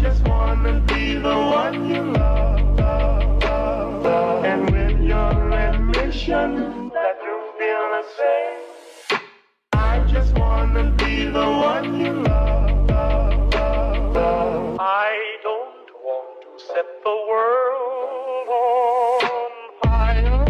just wanna be the one you love, and with your admission that you feel the same, I just wanna be the one you love. I don't want to set the world on fire.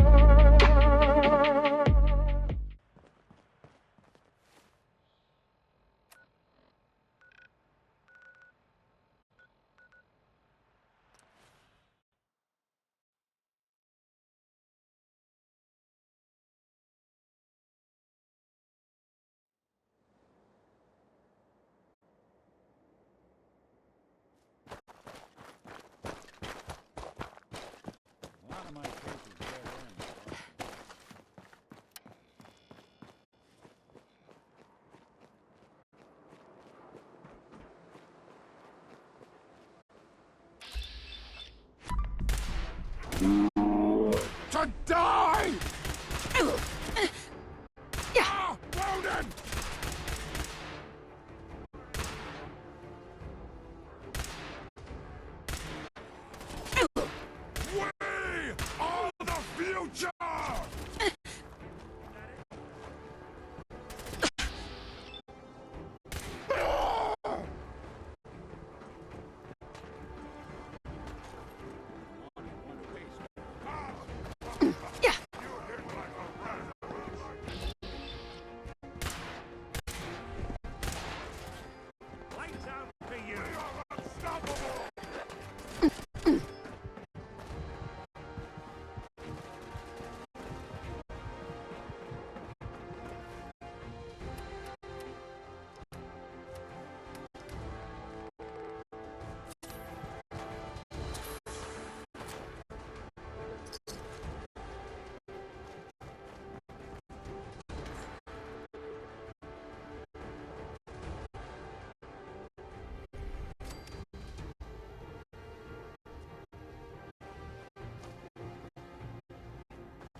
To die! Ah, wounded! We are the future!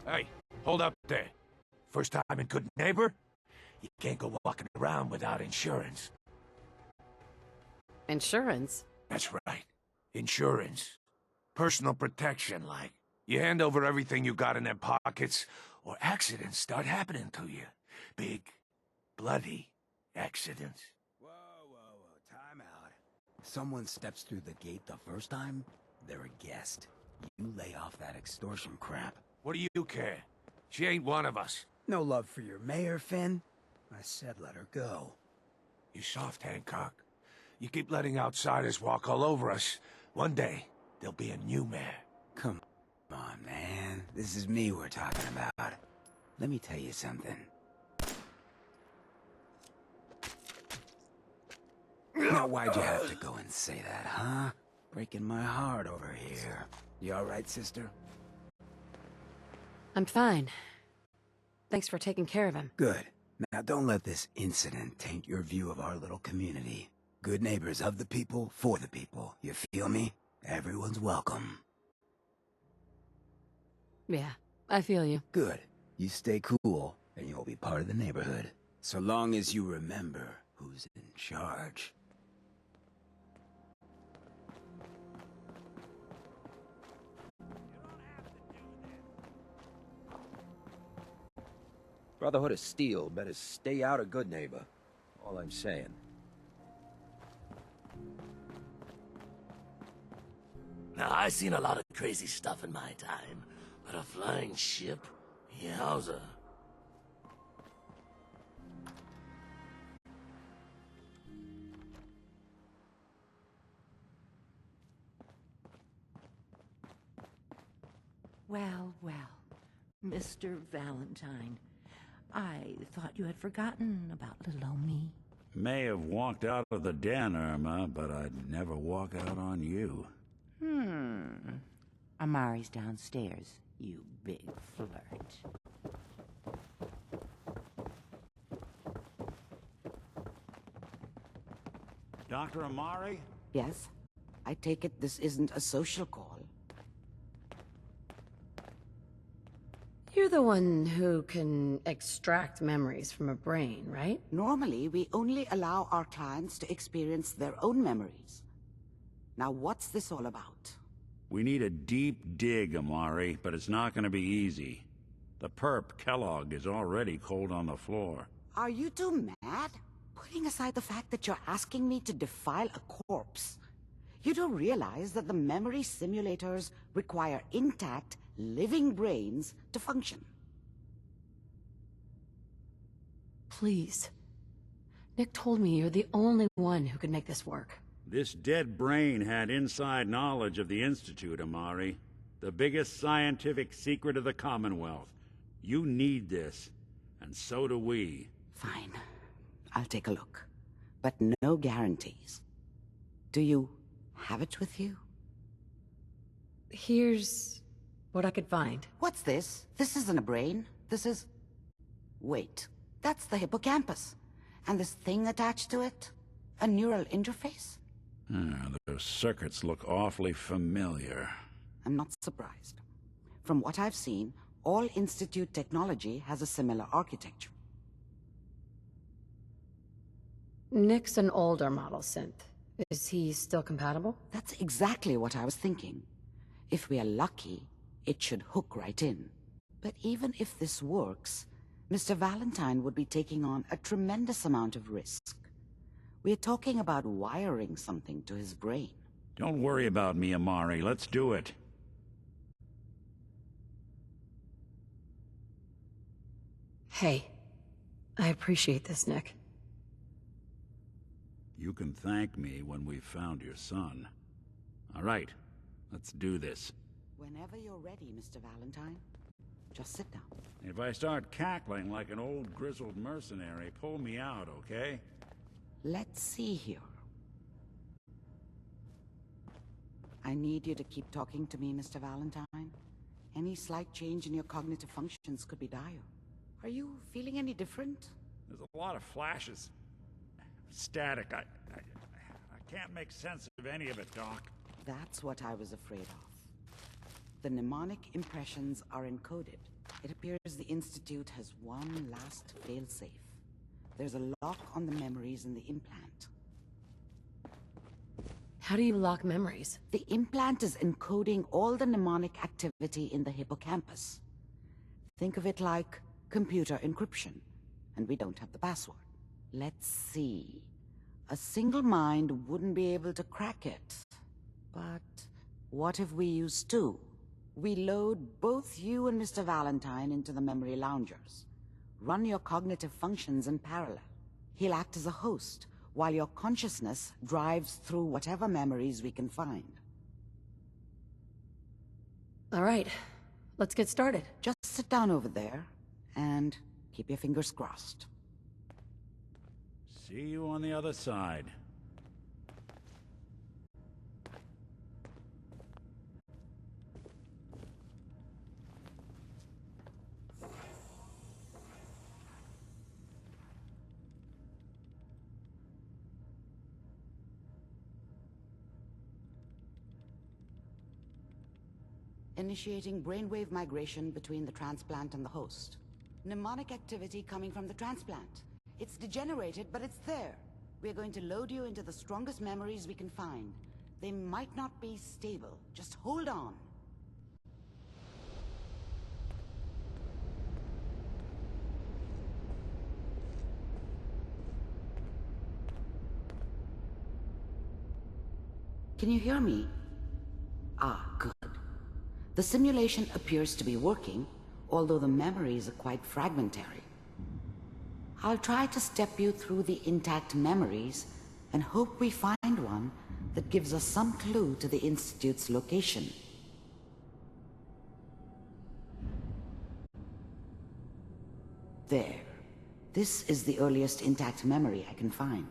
Hey, hold up there. First time in Good Neighbor? You can't go walking around without insurance. Insurance? That's right. Insurance. Personal protection, like. You hand over everything you got in them pockets, or accidents start happening to you. Big, bloody accidents. Whoa, time out. Someone steps through the gate the first time, they're a guest. You lay off that extortion crap. What do you care? She ain't one of us. No love for your mayor, Finn? I said let her go. You soft, Hancock. You keep letting outsiders walk all over us. One day, there'll be a new mayor. Come on, man. This is me we're talking about. Let me tell you something. Now, why'd you have to go and say that, huh? Breaking my heart over here. You alright, sister? I'm fine. Thanks for taking care of him. Good. Now, don't let this incident taint your view of our little community. Good neighbors of the people, for the people. You feel me? Everyone's welcome. Yeah, I feel you. Good. You stay cool, and you'll be part of the neighborhood. So long as you remember who's in charge. Brotherhood of Steel better stay out of Good Neighbor. All I'm saying. Now, I've seen a lot of crazy stuff in my time, but a flying ship? Yowza. Well, well, Mr. Valentine. I thought you had forgotten about little old me. May have walked out of the den, Irma, but I'd never walk out on you. Amari's downstairs, you big flirt. Dr. Amari? Yes? I take it this isn't a social call. You're the one who can extract memories from a brain, right? Normally, we only allow our clients to experience their own memories. Now what's this all about? We need a deep dig, Amari, but it's not gonna be easy. The perp, Kellogg, is already cold on the floor. Are you two mad? Putting aside the fact that you're asking me to defile a corpse, you do realize that the memory simulators require intact, living brains to function. Please. Nick told me you're the only one who could make this work. This dead brain had inside knowledge of the Institute, Amari. The biggest scientific secret of the Commonwealth. You need this, and so do we. Fine. I'll take a look. But no guarantees. Do you have it with you? Here's what I could find. What's this? This isn't a brain. This is... Wait. That's the hippocampus. And this thing attached to it? A neural interface? Those circuits look awfully familiar. I'm not surprised. From what I've seen, all Institute technology has a similar architecture. Nick's an older model synth. Is he still compatible? That's exactly what I was thinking. If we are lucky, it should hook right in. But even if this works, Mr. Valentine would be taking on a tremendous amount of risk. We're talking about wiring something to his brain. Don't worry about me, Amari. Let's do it. Hey, I appreciate this, Nick. You can thank me when we've found your son. All right, let's do this. Whenever you're ready, Mr. Valentine. Just sit down. If I start cackling like an old grizzled mercenary, pull me out, okay? Let's see here. I need you to keep talking to me, Mr. Valentine. Any slight change in your cognitive functions could be dire. Are you feeling any different? There's a lot of flashes. Static. I can't make sense of any of it, Doc. That's what I was afraid of. The mnemonic impressions are encoded. It appears the Institute has one last failsafe. There's a lock on the memories in the implant. How do you lock memories? The implant is encoding all the mnemonic activity in the hippocampus. Think of it like computer encryption, and we don't have the password. Let's see. A single mind wouldn't be able to crack it. But what if we use two? We load both you and Mr. Valentine into the memory loungers. Run your cognitive functions in parallel. He'll act as a host, while your consciousness drives through whatever memories we can find. All right, let's get started. Just sit down over there, and keep your fingers crossed. See you on the other side. Initiating brainwave migration between the transplant and the host. Mnemonic activity coming from the transplant. It's degenerated, but it's there. We're going to load you into the strongest memories we can find. They might not be stable. Just hold on. Can you hear me? Ah, good. The simulation appears to be working, although the memories are quite fragmentary. I'll try to step you through the intact memories and hope we find one that gives us some clue to the Institute's location. There. This is the earliest intact memory I can find.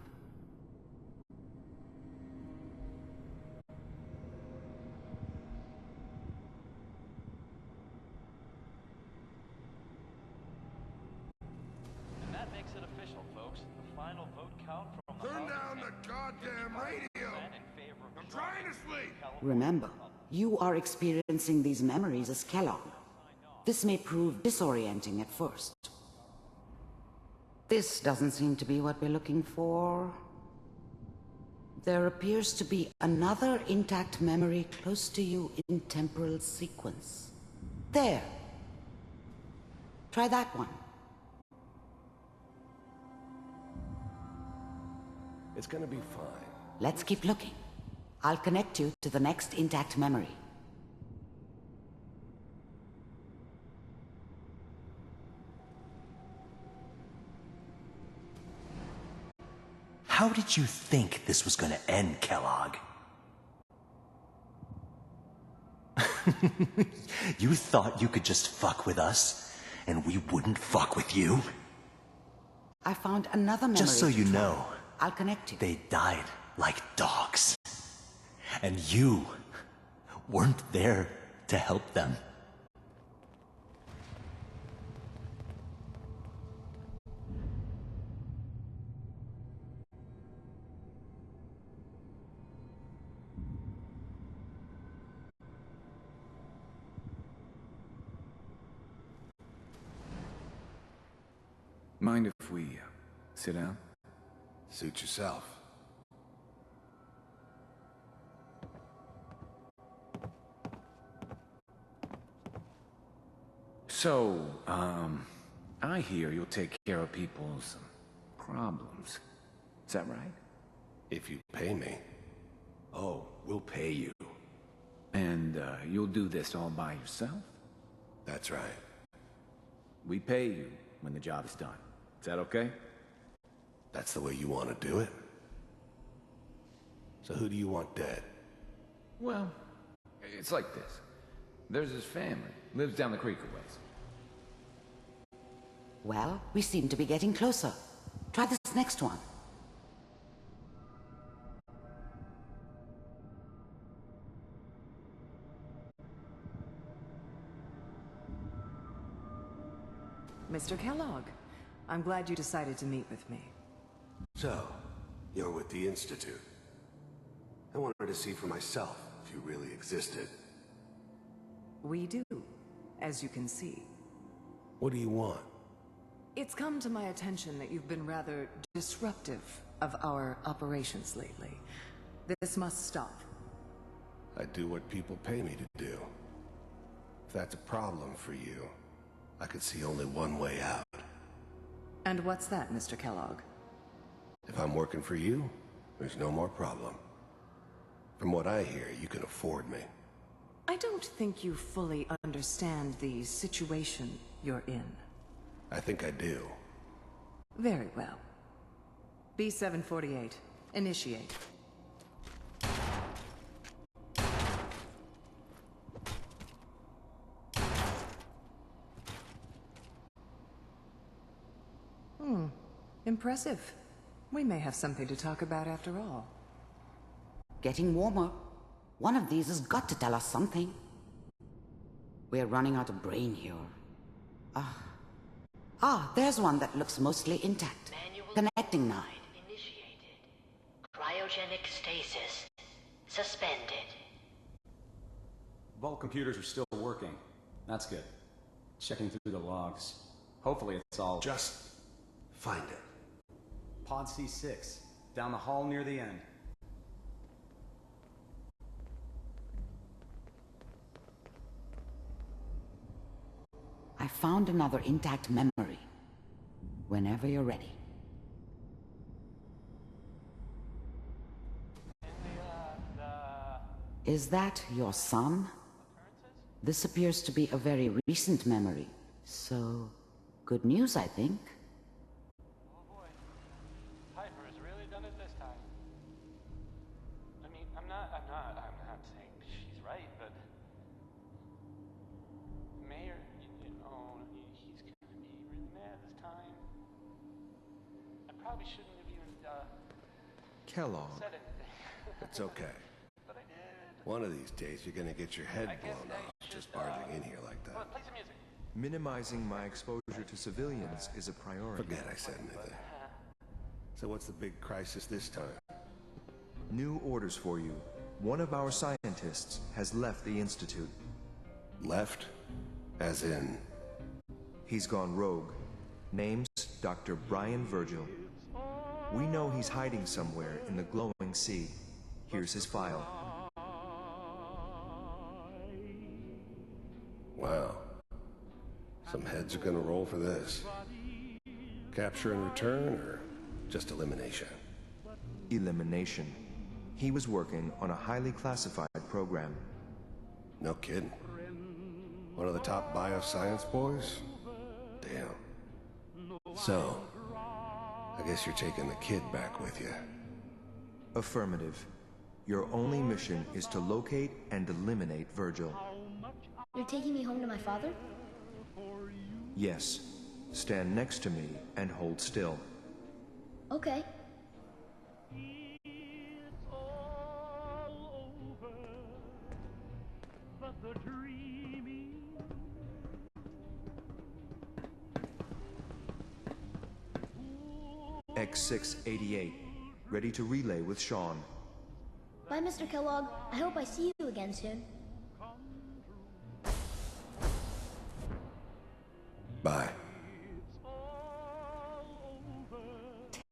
Remember, you are experiencing these memories as Kellogg. This may prove disorienting at first. This doesn't seem to be what we're looking for. There appears to be another intact memory close to you in temporal sequence. There. Try that one. It's gonna be fine. Let's keep looking. I'll connect you to the next intact memory. How did you think this was gonna end, Kellogg? You thought you could just fuck with us, and we wouldn't fuck with you? I found another memory. Just so to you try. know, I'll connect you. they died like dogs. And you weren't there to help them. Mind if we sit down? Suit yourself. So, I hear you'll take care of people's problems. Is that right? If you pay me. Oh, we'll pay you. And, you'll do this all by yourself? That's right. We pay you when the job is done. Is that okay? That's the way you want to do it? So who do you want dead? Well, it's like this. There's his family. Lives down the creek a ways. Well, we seem to be getting closer. Try this next one. Mr. Kellogg, I'm glad you decided to meet with me. So, you're with the Institute. I wanted to see for myself if you really existed. We do, as you can see. What do you want? It's come to my attention that you've been rather disruptive of our operations lately. This must stop. I do what people pay me to do. If that's a problem for you, I could see only one way out. And what's that, Mr. Kellogg? If I'm working for you, there's no more problem. From what I hear, you can afford me. I don't think you fully understand the situation you're in. I think I do. Very well. B-748, initiate. Impressive. We may have something to talk about after all. Getting warmer. One of these has got to tell us something. We're running out of brain here. There's one that looks mostly intact. Connecting now. Initiated. Cryogenic stasis. Suspended. Vault computers are still working. That's good. Checking through the logs. Hopefully it's all... Just find it. Pod C6. Down the hall near the end. I found another intact memory. Whenever you're ready. Is that your son? This appears to be a very recent memory. So, good news, I think. Oh boy. Piper has really done it this time. I mean, I'm not saying she's right, but... Mayor, you know, he's gonna be really mad this time. I probably shouldn't have even, Kellogg. said anything. It's okay. But I did. One of these days, you're gonna get your head blown off just barging in here like that. Play some music. Minimizing my exposure to civilians is a priority. Forget I said anything. So what's the big crisis this time? New orders for you. One of our scientists has left the Institute. Left? As in? He's gone rogue. Name's Dr. Brian Virgil. We know he's hiding somewhere in the glowing glowing sea. Here's his file. Wow. Some heads are gonna roll for this. Capture and return, or just elimination? Elimination. He was working on a highly classified program. No kidding. One of the top bioscience boys? Damn. So, I guess you're taking the kid back with you. Affirmative. Your only mission is to locate and eliminate Virgil. You're taking me home to my father? Yes. Stand next to me and hold still. Okay. X688. Ready to relay with Sean. Bye, Mr. Kellogg. I hope I see you again soon. Bye.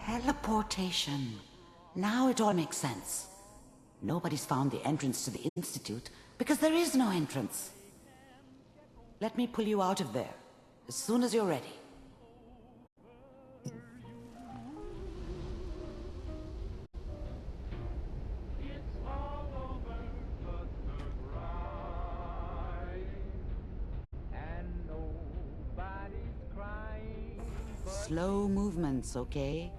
Teleportation. Now it all makes sense. Nobody's found the entrance to the Institute because there is no entrance. Let me pull you out of there as soon as you're ready. Slow movements, okay?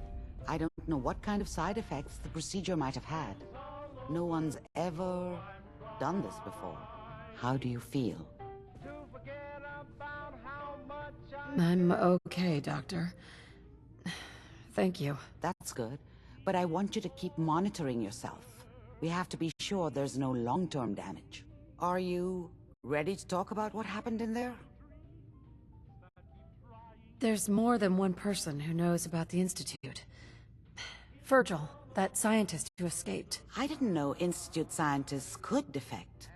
I don't know what kind of side effects the procedure might have had. No one's ever done this before. How do you feel? I'm okay, Doctor. Thank you. That's good, but I want you to keep monitoring yourself. We have to be sure there's no long-term damage. Are you ready to talk about what happened in there? There's more than one person who knows about the Institute. Virgil, that scientist who escaped. I didn't know Institute scientists could defect.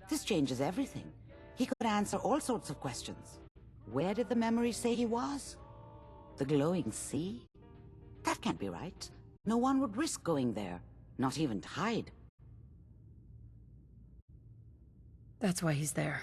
This changes everything. He could answer all sorts of questions. Where did the memory say he was? The glowing sea? That can't be right. No one would risk going there, not even to hide. That's why he's there.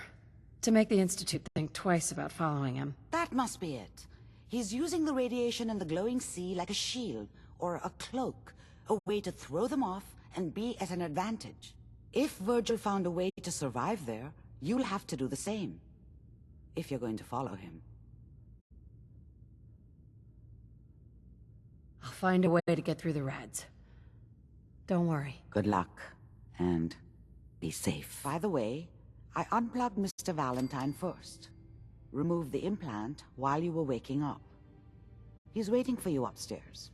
To make the Institute think twice about following him. That must be it. He's using the radiation and the glowing sea like a shield or a cloak, a way to throw them off and be at an advantage. If Virgil found a way to survive there, you'll have to do the same. If you're going to follow him. I'll find a way to get through the rads. Don't worry. Good luck, and be safe. By the way, I unplugged Mr. Valentine first. Removed the implant while you were waking up. He's waiting for you upstairs.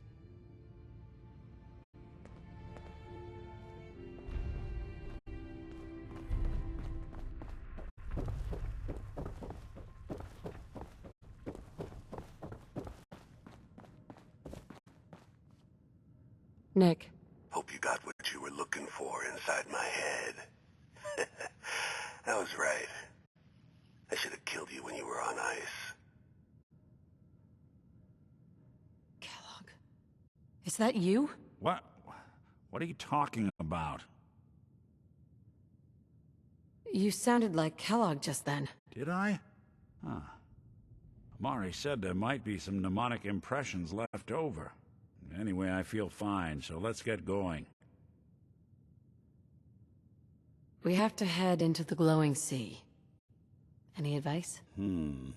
Nick. Hope you got what you were looking for inside my head. I was right. I should have killed you when you were on ice. Kellogg. Is that you? What? What are you talking about? You sounded like Kellogg just then. Did I? Huh. Amari said there might be some mnemonic impressions left over. Anyway, I feel fine, so let's get going. We have to head into the glowing sea. Any advice? I'm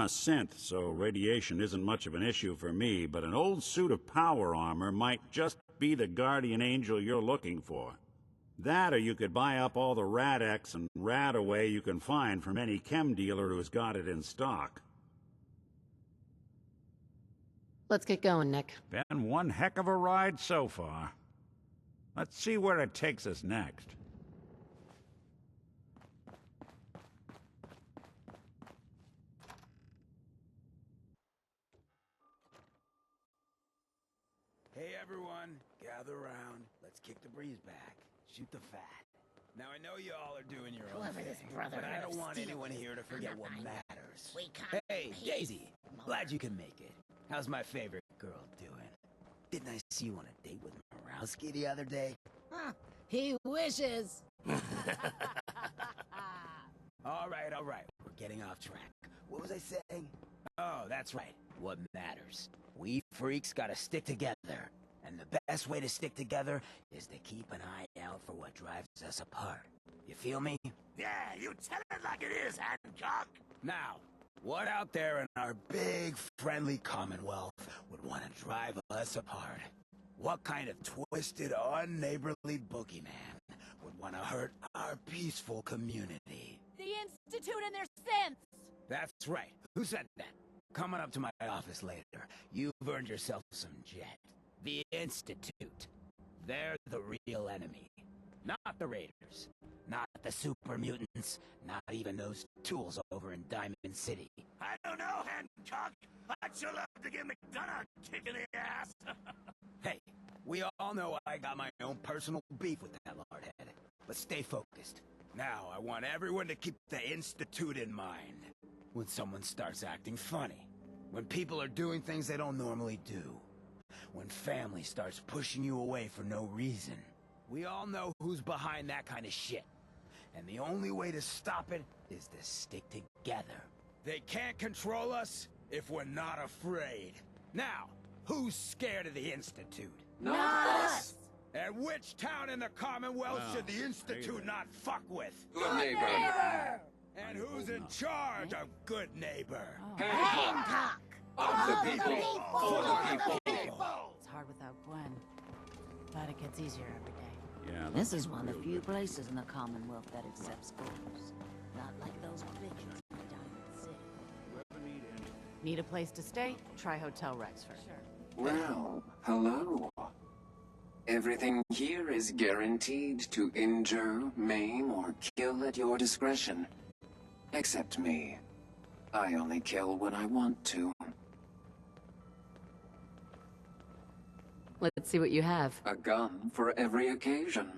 a synth, so radiation isn't much of an issue for me, but an old suit of power armor might just be the guardian angel you're looking for. That, or you could buy up all the Rad-X and Rad-Away you can find from any chem dealer who's got it in stock. Let's get going, Nick. Been one heck of a ride so far. Let's see where it takes us next. Hey everyone, gather around. Let's kick the breeze back. Shoot the fat. Now I know you all are doing your own Whoever this thing, Brotherhood but I don't of want Steel anyone is, here to forget what I know. matters. We can't Hey, compete. Daisy! Glad you can make it. How's my favorite girl doing? Didn't I see you on a date with Morowski the other day? He wishes. All right. We're getting off track. What was I saying? Oh, that's right. What matters. We freaks gotta stick together. And the best way to stick together is to keep an eye out for what drives us apart. You feel me? Yeah, you tell it like it is, Hancock. Now, what out there in our big, friendly Commonwealth would want to drive us apart? What kind of twisted, unneighborly boogeyman would want to hurt our peaceful community? The Institute and their synths! That's right. Who said that? Coming up to my office later. You've earned yourself some jet. The Institute. They're the real enemy. Not the Raiders. Not the super mutants. Not even those tools over in Diamond City. I don't know, Hancock. I'd sure love to give McDonough a kick in the ass. Hey, we all know I got my own personal beef with that lordhead. But stay focused. Now, I want everyone to keep the Institute in mind. When someone starts acting funny. When people are doing things they don't normally do. When family starts pushing you away for no reason. We all know who's behind that kind of shit. And the only way to stop it is to stick together. They can't control us if we're not afraid. Now, who's scared of the Institute? Not us! And which town in the Commonwealth should the Institute not fuck with? Good neighbor! And who's in charge of Good Neighbor? Hancock! Of the people, for the people! It's hard without Gwen, but it gets easier every day. Yeah. This is one of the few places in the Commonwealth that accepts goals. Not like those bitches in Diamond City. Need a place to stay? Try Hotel Rexford. Well, hello. Everything here is guaranteed to injure, maim, or kill at your discretion. Except me. I only kill when I want to. Let's see what you have. A gun for every occasion.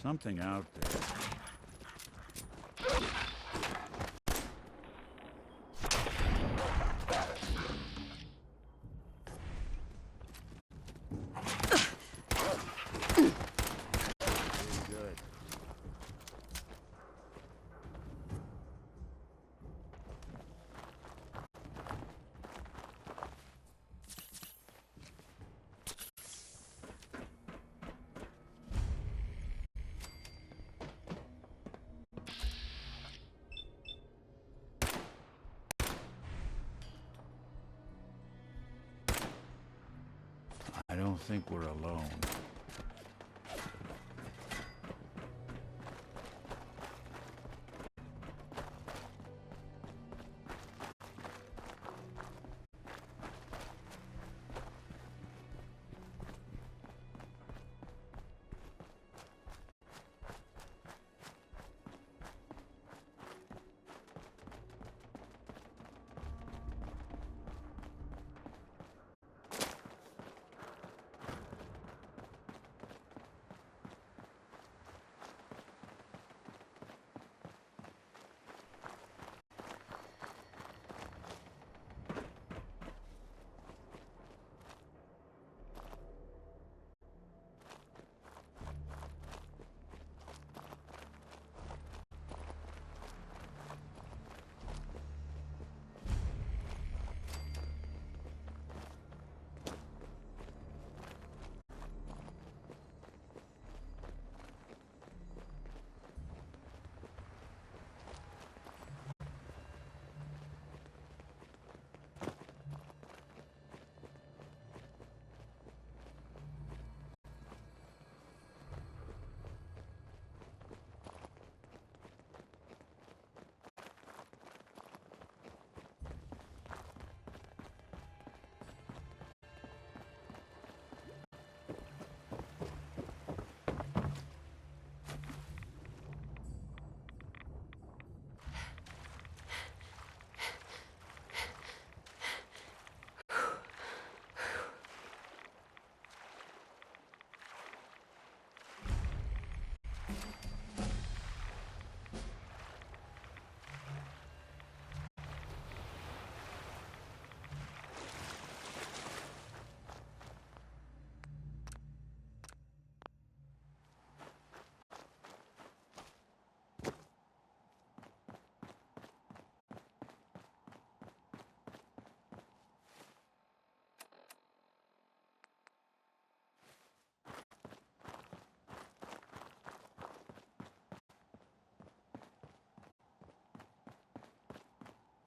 Something out there. I don't think we're alone.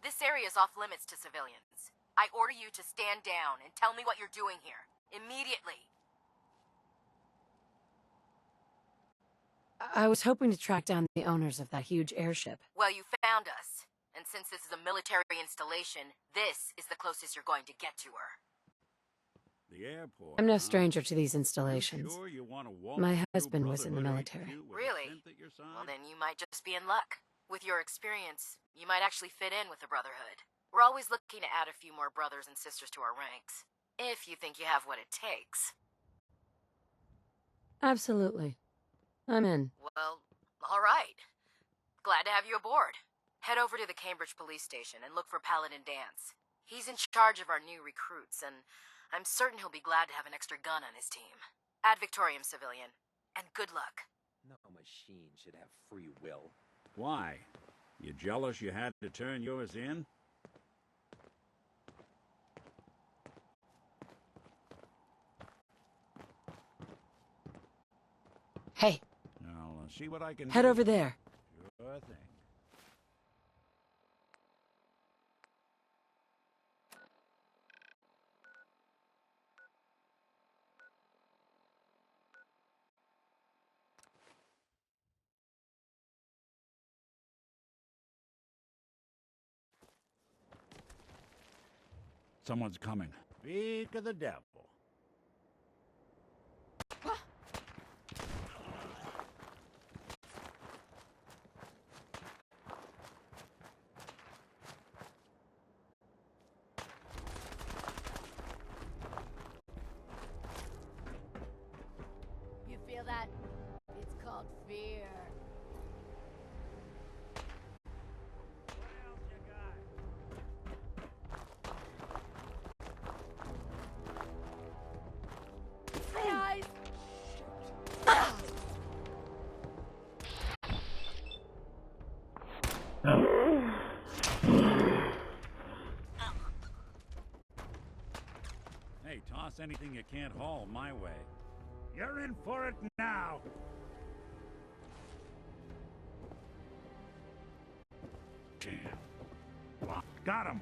This area is off limits to civilians. I order you to stand down and tell me what you're doing here. Immediately. I was hoping to track down the owners of that huge airship. Well, you found us. And since this is a military installation, this is the closest you're going to get to her. The airport. I'm no stranger to these installations. Sure you want to walk My through husband was in the Brotherhood military. HQ with a Really? synth at your side? Well, then you might just be in luck. With your experience, you might actually fit in with the Brotherhood. We're always looking to add a few more brothers and sisters to our ranks. If you think you have what it takes. Absolutely. I'm in. Well, all right. Glad to have you aboard. Head over to the Cambridge police station and look for Paladin Danse. He's in charge of our new recruits, and I'm certain he'll be glad to have an extra gun on his team. Ad Victoriam, civilian. And good luck. No machine should have free will. Why? You jealous you had to turn yours in? Hey, I'll see what I can head do. over there. Sure thing. Someone's coming. Speak of the devil. You feel that? It's called fear. Guys! Hey, toss anything you can't haul my way. You're in for it now! Damn. Got him!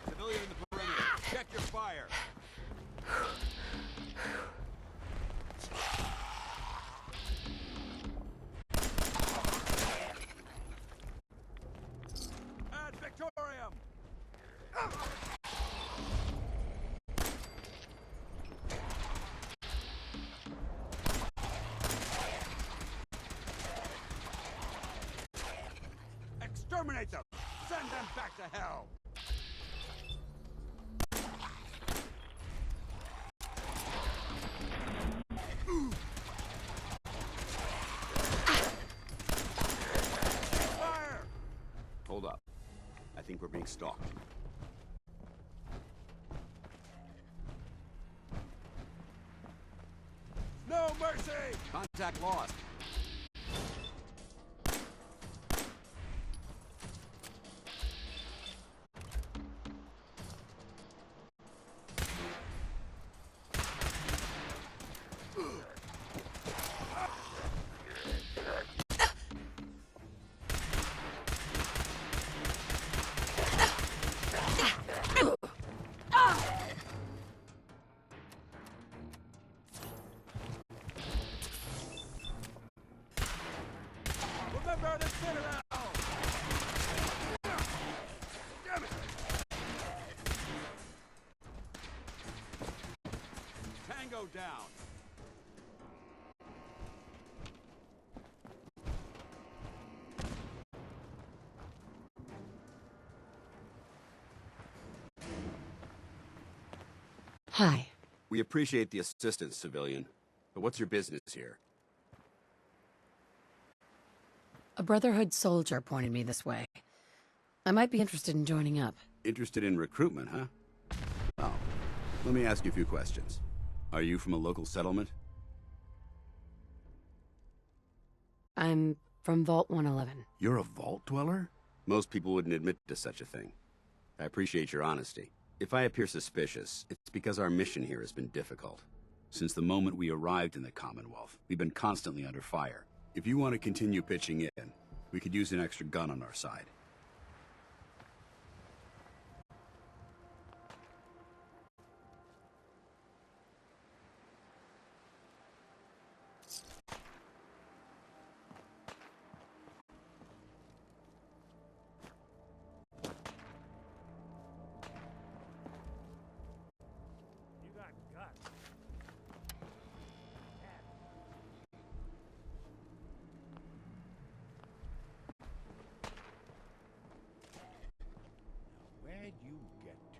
Civilian in the perimeter. Check your fire. Ad Victoriam! Exterminate them! Send them back to hell! Fire! Hold up. I think we're being stalked. No mercy! Contact lost. Remember the Citadel! Damn it! Tango down. Hi. We appreciate the assistance, civilian. But what's your business here? A Brotherhood soldier pointed me this way. I might be interested in joining up. Interested in recruitment, huh? Well, let me ask you a few questions. Are you from a local settlement? I'm from Vault 111. You're a vault dweller? Most people wouldn't admit to such a thing. I appreciate your honesty. If I appear suspicious, it's because our mission here has been difficult. Since the moment we arrived in the Commonwealth, we've been constantly under fire. If you want to continue pitching in, we could use an extra gun on our side. Where'd you get to?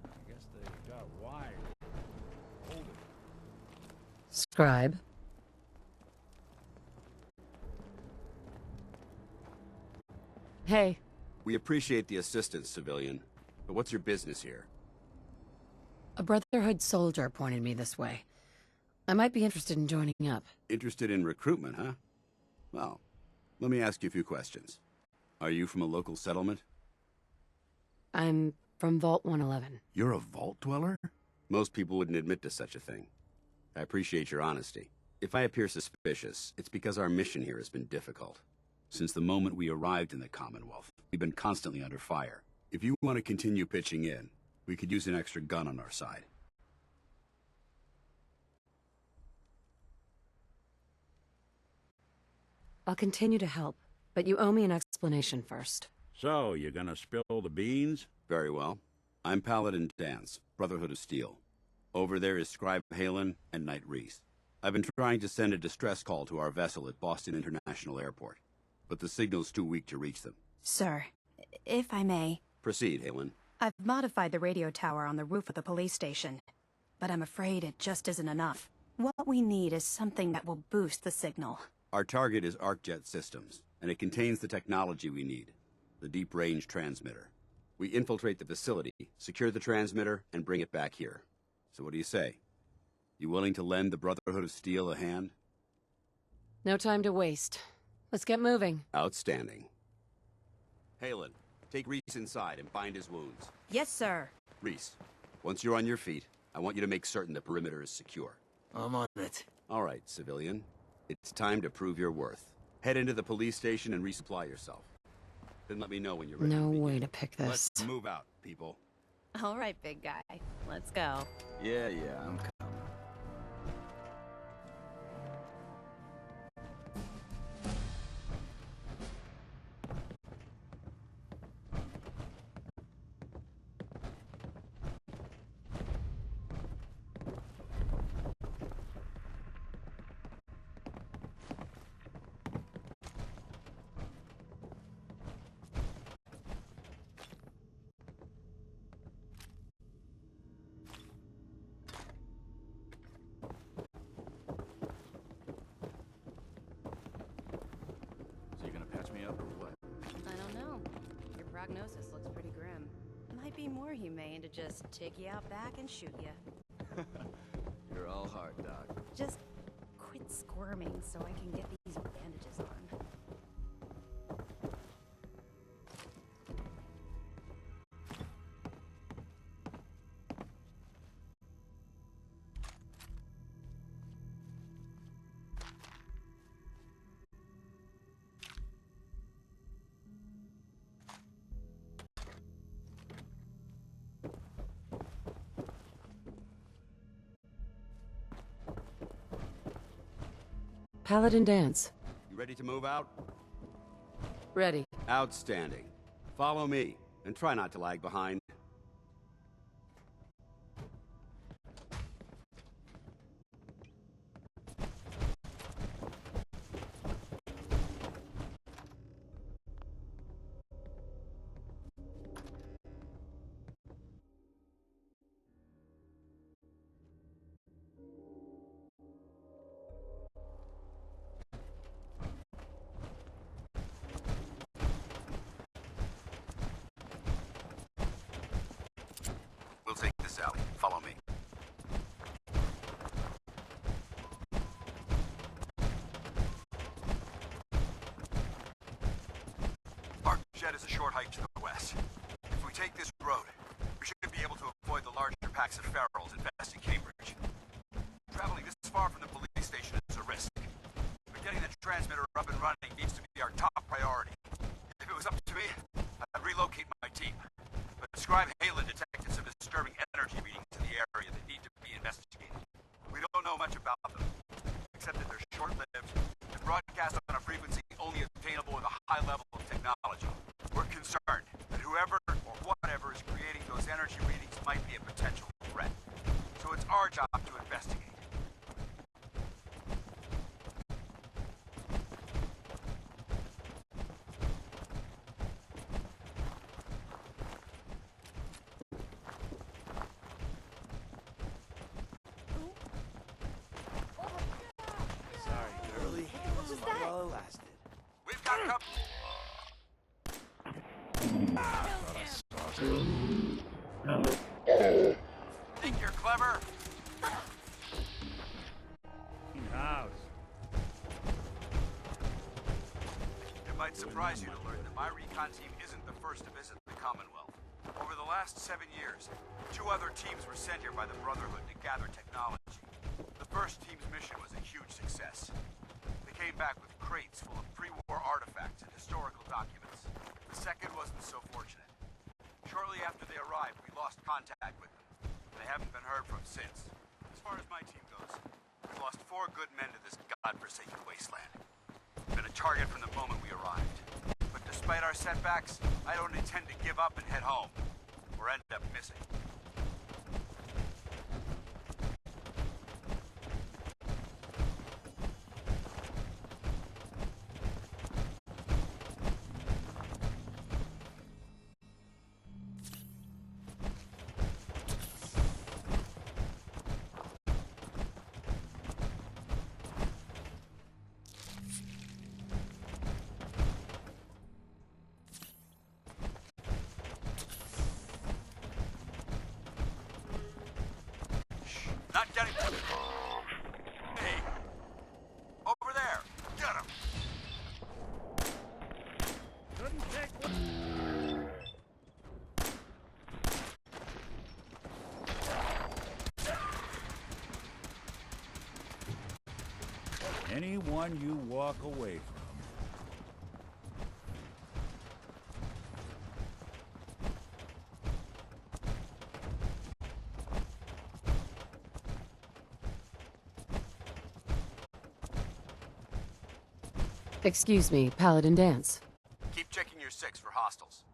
I guess they got wired. Hold it. Scribe. Hey. We appreciate the assistance, civilian. But what's your business here? A Brotherhood soldier pointed me this way. I might be interested in joining up. Interested in recruitment, huh? Well, let me ask you a few questions. Are you from a local settlement? I'm from Vault 111. You're a vault dweller? Most people wouldn't admit to such a thing. I appreciate your honesty. If I appear suspicious, it's because our mission here has been difficult. Since the moment we arrived in the Commonwealth, we've been constantly under fire. If you want to continue pitching in, we could use an extra gun on our side. I'll continue to help, but you owe me an explanation first. So, you gonna spill the beans? Very well. I'm Paladin Danse, Brotherhood of Steel. Over there is Scribe Halen and Knight Reese. I've been trying to send a distress call to our vessel at Boston International Airport, but the signal's too weak to reach them. Sir, if I may. Proceed, Halen. I've modified the radio tower on the roof of the police station, but I'm afraid it just isn't enough. What we need is something that will boost the signal. Our target is ArcJet Systems, and it contains the technology we need, the deep-range transmitter. We infiltrate the facility, secure the transmitter, and bring it back here. So what do you say? You willing to lend the Brotherhood of Steel a hand? No time to waste. Let's get moving. Outstanding. Halen, take Reese inside and bind his wounds. Yes, sir. Reese, once you're on your feet, I want you to make certain the perimeter is secure. I'm on it. All right, civilian. It's time to prove your worth. Head into the police station and resupply yourself. Then let me know when you're ready. No way to pick this. Let's move out, people. All right, big guy. Let's go. Yeah, I'm coming. So you're gonna patch me up or what? I don't know. Your prognosis looks pretty grim. Might be more humane to just take you out back and shoot you. You're all heart, Doc. Just quit squirming so I can get these bandages on. Paladin Danse. You ready to move out? Ready. Outstanding. Follow me, and try not to lag behind. alley. Follow me. Our jet is a short hike to the west. If we take this road, we should be able to avoid the larger packs of ferals infesting Cambridge. Traveling this far from the police station is a risk. But getting the transmitter up and running needs to be our top priority. If it was up to me, I'd relocate my team. But Scribe Halen detected some disturbing energy readings in the area that need to be investigated. We don't know much about them, except that they're short-lived and broadcast on a frequency only obtainable with a high level of technology. We're concerned that whoever or whatever is creating those energy readings might be a potential threat. So it's our job to investigate. Sorry, girlie. This is all it lasted. We've got company. Think you're clever? In-house. It might surprise you to learn that my recon team isn't the first to visit the Commonwealth. Over the last 7 years, 2 other teams were sent here by the Brotherhood to gather technology. The first team's mission was a huge success. They came back with crates full of pre-war artifacts and historical documents. The second wasn't so fortunate. Shortly after they arrived, we lost contact with them. They haven't been heard from since. As far as my team goes, we've lost 4 good men to this godforsaken wasteland. Been a target from the moment we arrived. But despite our setbacks, I don't intend to give up and head home, or end up missing. Not getting... Hey! Over there! Get him! Couldn't take one. Anyone you walk away from. Excuse me, Paladin Danse. Keep checking your 6 for hostiles.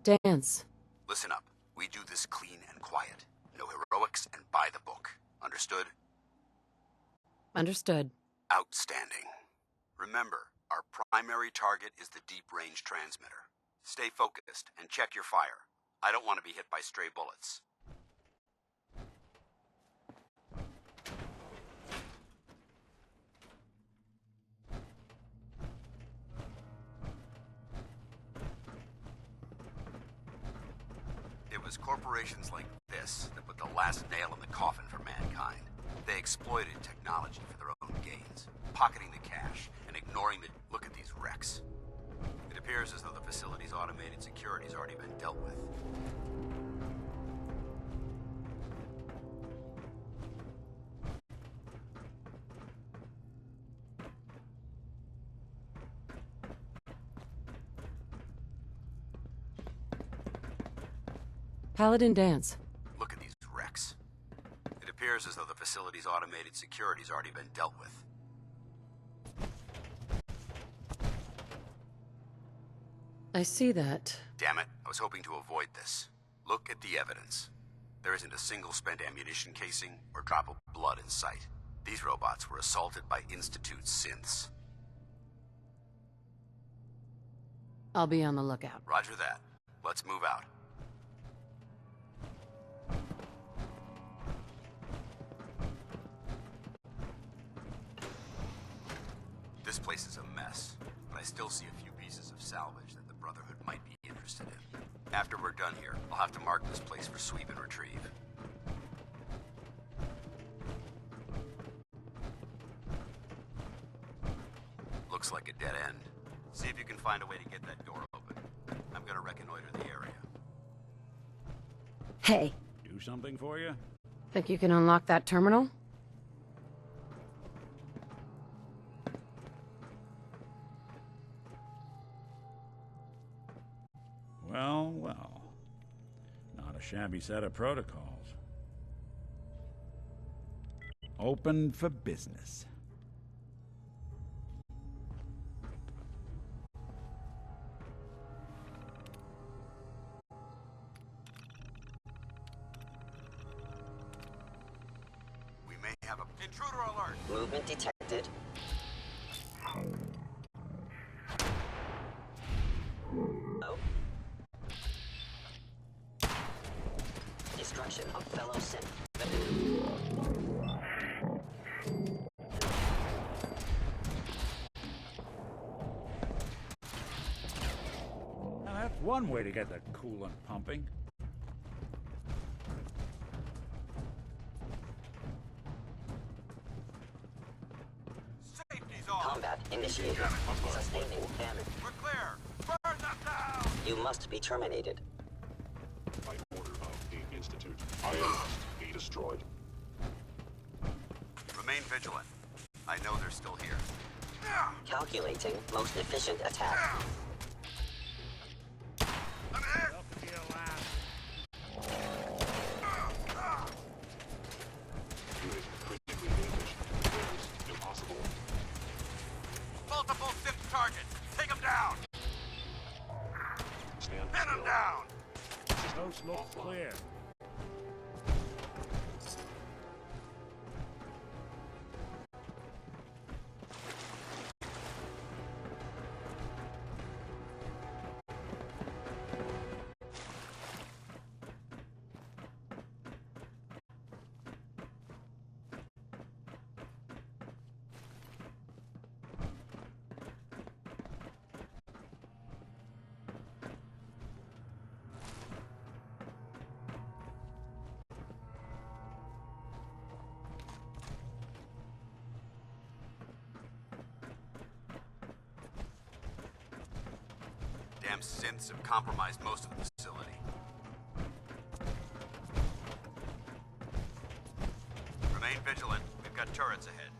Danse. Listen up. We do this clean and quiet. No heroics and by the book. Understood? Understood. Outstanding. Remember, our primary target is the deep-range transmitter. Stay focused and check your fire. I don't want to be hit by stray bullets. It was corporations like this that put the last nail in the coffin for mankind. They exploited technology for their own gains, pocketing the cash and ignoring the... Look at these wrecks. It appears as though the facility's automated security's already been dealt with. Paladin Danse. Look at these wrecks. It appears as though the facility's automated security's already been dealt with. I see that. Damn it, I was hoping to avoid this. Look at the evidence. There isn't a single spent ammunition casing or drop of blood in sight. These robots were assaulted by Institute synths. I'll be on the lookout. Roger that. Let's move out. This place is a mess, but I still see a few pieces of salvage that the Brotherhood might be interested in. After we're done here, I'll have to mark this place for sweep and retrieve. Looks like a dead end. See if you can find a way to get that door open. I'm gonna reconnoiter the area. Hey. Do something for you? Think you can unlock that terminal? Well, well. Not a shabby set of protocols. Open for business. We may have a intruder alert. Movement detected. Oh. Destruction of fellow synth. Now that's one way to get the coolant pumping. Safety's off. Combat initiated. Sustaining damage. We're clear. Burn them down. You must be terminated. By order of the Institute, I must be destroyed. Remain vigilant. I know they're still here. Calculating most efficient attack. Impossible. Multiple synth targets. Take them down. Stand Pin them down. Coast looks clear. Damn synths have compromised most of the facility. Remain vigilant. We've got turrets ahead.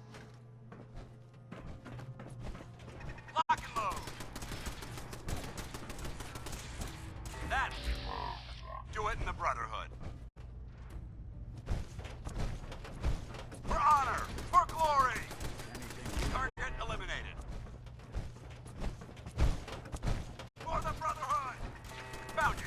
Lock and load. That. Do it in the Brotherhood. For honor! For glory! Target eliminated. For the Brotherhood! Found you!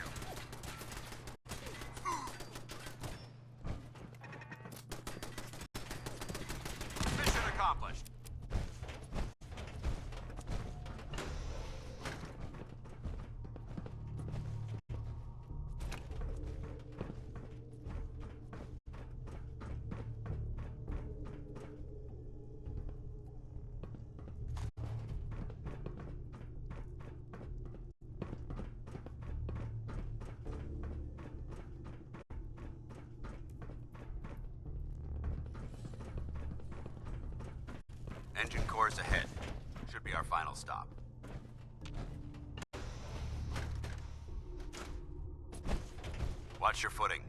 Engine core is ahead. Should be our final stop. Watch your footing.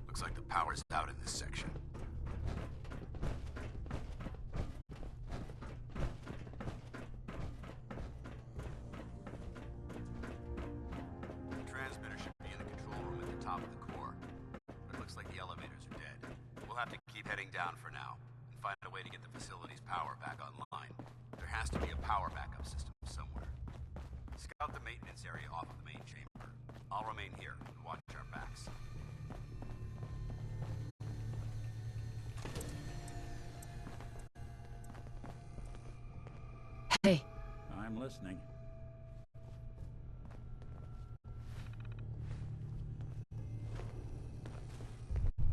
Looks like the power's out in this section. The transmitter should be in the control room at the top of the core. But it looks like the elevators are dead. We'll have to keep heading down for now and find a way to get the facility's power back online. There has to be a power backup system somewhere. Scout the maintenance area off of the main chamber. I'll remain here and watch our backs. Hey. I'm listening.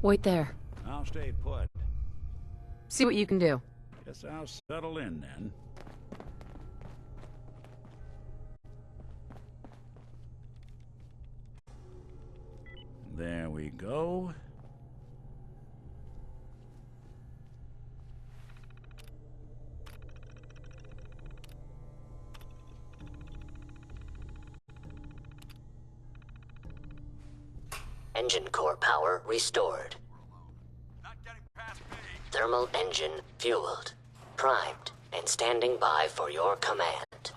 Wait there. I'll stay put. See what you can do. Guess I'll settle in then. There we go. Engine core power restored. Thermal engine fueled, primed, and standing by for your command.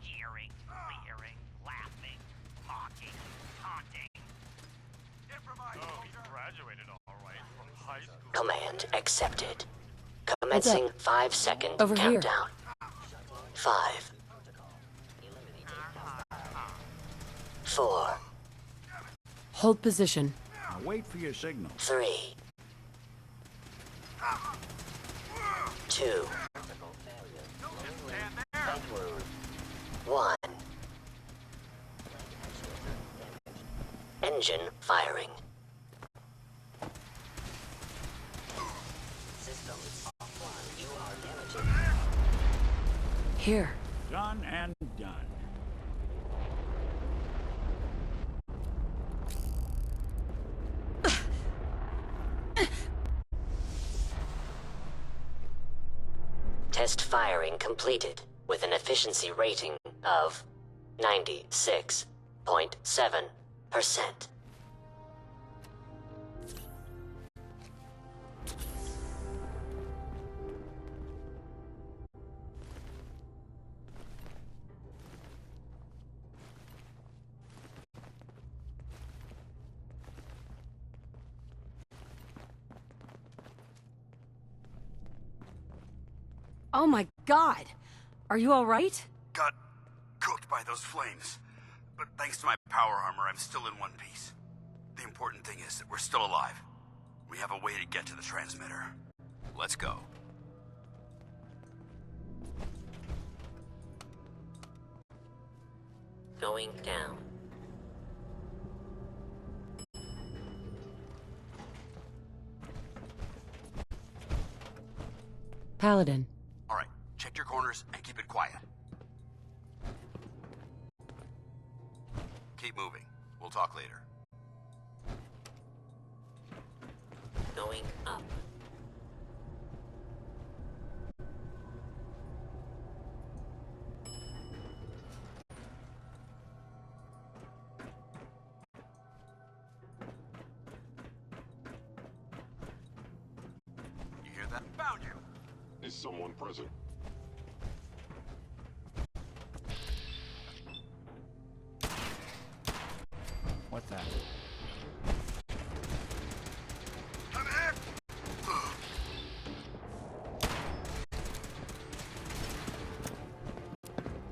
Jeering, leering, laughing, mocking, taunting. Oh, he graduated all right from high school. Command accepted. Commencing 5-second Over here. countdown. 5. 4. Hold position. Now wait for your signal. 3. 2. 1. Engine firing. Here. Done and done. Test firing completed with an efficiency rating of 96.7%. Oh my god! Are you alright? Got cooked by those flames. But thanks to my power armor, I'm still in one piece. The important thing is that we're still alive. We have a way to get to the transmitter. Let's go. Going down. Paladin. All right, check your corners and keep it quiet. Keep moving. We'll talk later. Going up. You hear that? Found you! Is someone present? What's that? I'm here!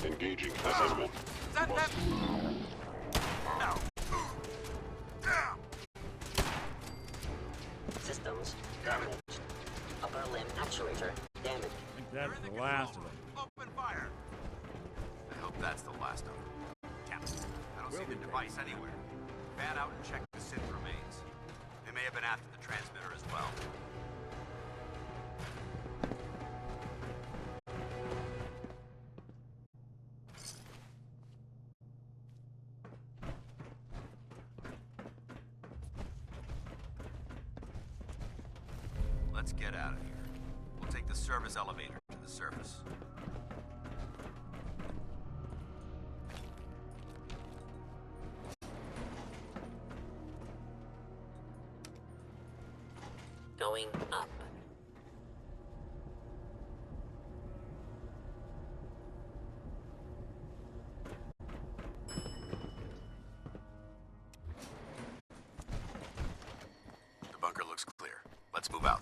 Engaging assessment. Systems damaged. Upper limb actuator damaged. I think that's the last of them. Open fire! I hope that's the last of them. Captain, I don't see the device anywhere. Fan out and check the synth remains. They may have been after the transmitter as well. Let's let's get out of here. We'll take the service elevator to the surface. Going up. The bunker looks clear. Let's move out.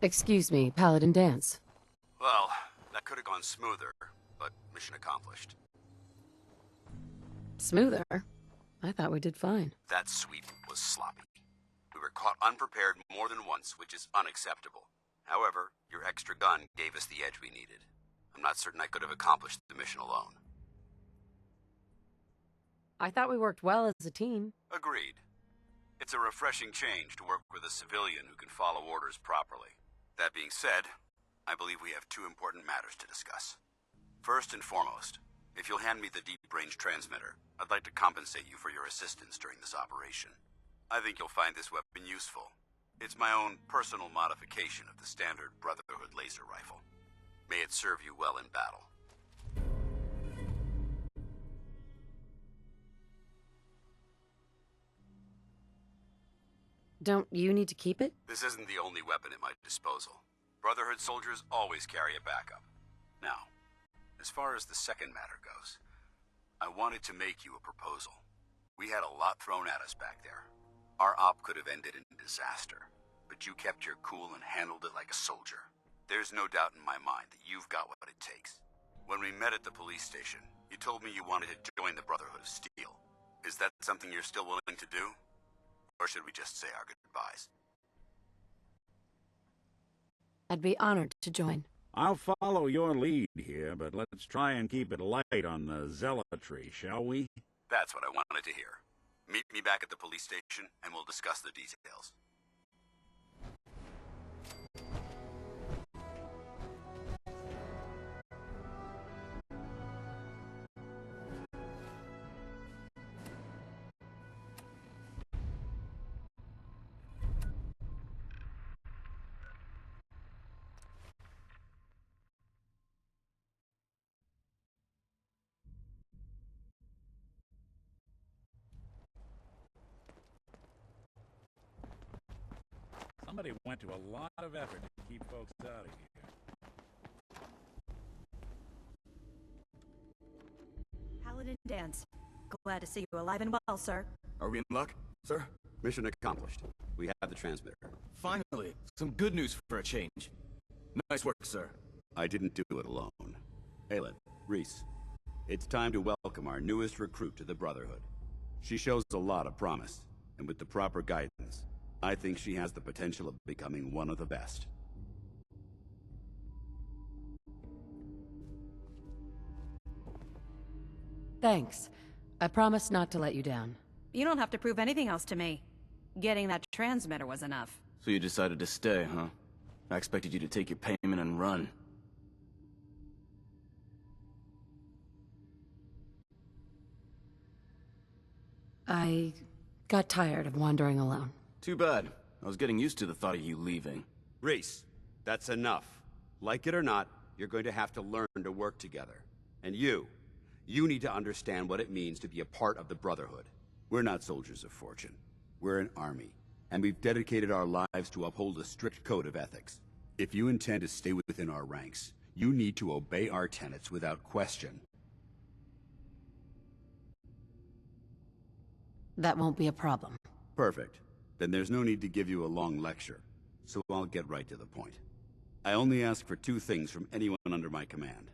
Excuse me, Paladin Danse. Well, that could have gone smoother, but mission accomplished. Smoother? I thought we did fine. That sweep was sloppy. We were caught unprepared more than once, which is unacceptable. However, your extra gun gave us the edge we needed. I'm not certain I could have accomplished the mission alone. I thought we worked well as a team. Agreed. It's a refreshing change to work with a civilian who can follow orders properly. That being said, I believe we have two important matters to discuss. First and foremost, if you'll hand me the deep-range transmitter, I'd like to compensate you for your assistance during this operation. I think you'll find this weapon useful. It's my own personal modification of the standard Brotherhood laser rifle. May it serve you well in battle. Don't you need to keep it? This isn't the only weapon at my disposal. Brotherhood soldiers always carry a backup. Now, as far as the second matter goes, I wanted to make you a proposal. We had a lot thrown at us back there. Our op could have ended in disaster, but you kept your cool and handled it like a soldier. There's no doubt in my mind that you've got what it takes. When we met at the police station, you told me you wanted to join the Brotherhood of Steel. Is that something you're still willing to do? Or should we just say our goodbyes? I'd be honored to join. I'll follow your lead here, but let's try and keep it light on the zealotry, shall we? That's what I wanted to hear. Meet me back at the police station, and we'll discuss the details. Somebody went to a lot of effort to keep folks out of here. Paladin Danse. Glad to see you alive and well, sir. Are we in luck, sir? Mission accomplished. We have the transmitter. Finally, some good news for a change. Nice work, sir. I didn't do it alone. Aelin, Reese, it's time to welcome our newest recruit to the Brotherhood. She shows a lot of promise, and with the proper guidance, I think she has the potential of becoming one of the best. Thanks. I promise not to let you down. You don't have to prove anything else to me. Getting that transmitter was enough. So you decided to stay, huh? I expected you to take your payment and run. I got tired of wandering alone. Too bad. I was getting used to the thought of you leaving. Reese, that's enough. Like it or not, you're going to have to learn to work together. And you need to understand what it means to be a part of the Brotherhood. We're not soldiers of fortune. We're an army, and we've dedicated our lives to uphold a strict code of ethics. If you intend to stay within our ranks, you need to obey our tenets without question. That won't be a problem. Perfect. Then there's no need to give you a long lecture, so I'll get right to the point. I only ask for two things from anyone under my command: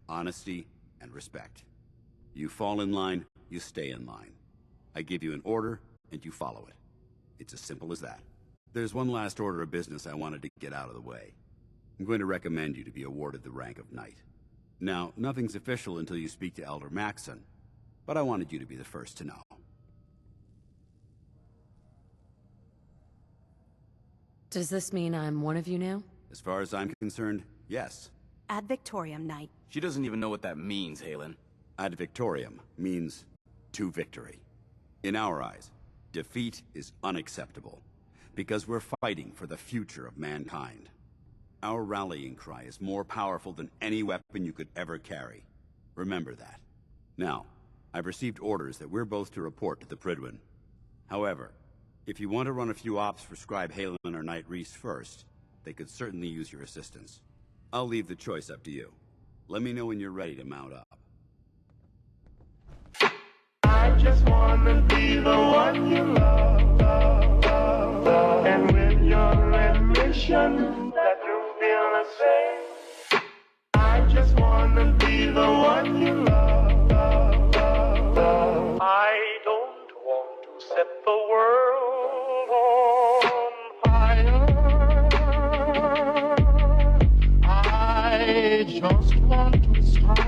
honesty and respect. You fall in line, you stay in line. I give you an order, and you follow it. It's as simple as that. There's one last order of business I wanted to get out of the way. I'm going to recommend you to be awarded the rank of Knight. Now, nothing's official until you speak to Elder Maxson, but I wanted you to be the first to know. Does this mean I'm one of you now? As far as I'm concerned, yes. Ad Victoriam, Knight. She doesn't even know what that means, Halen. Ad Victoriam means to victory. In our eyes, defeat is unacceptable, because we're fighting for the future of mankind. Our rallying cry is more powerful than any weapon you could ever carry. Remember that. Now, I've received orders that we're both to report to the Prydwen. However, if you want to run a few ops for Scribe Halen or Knight Reese first, they could certainly use your assistance. I'll leave the choice up to you. Let me know when you're ready to mount up. I just wanna be the one you love, and when you're in mission, that you feel the same. I just wanna be the one you love. I don't want to set the world on fire. I just want to start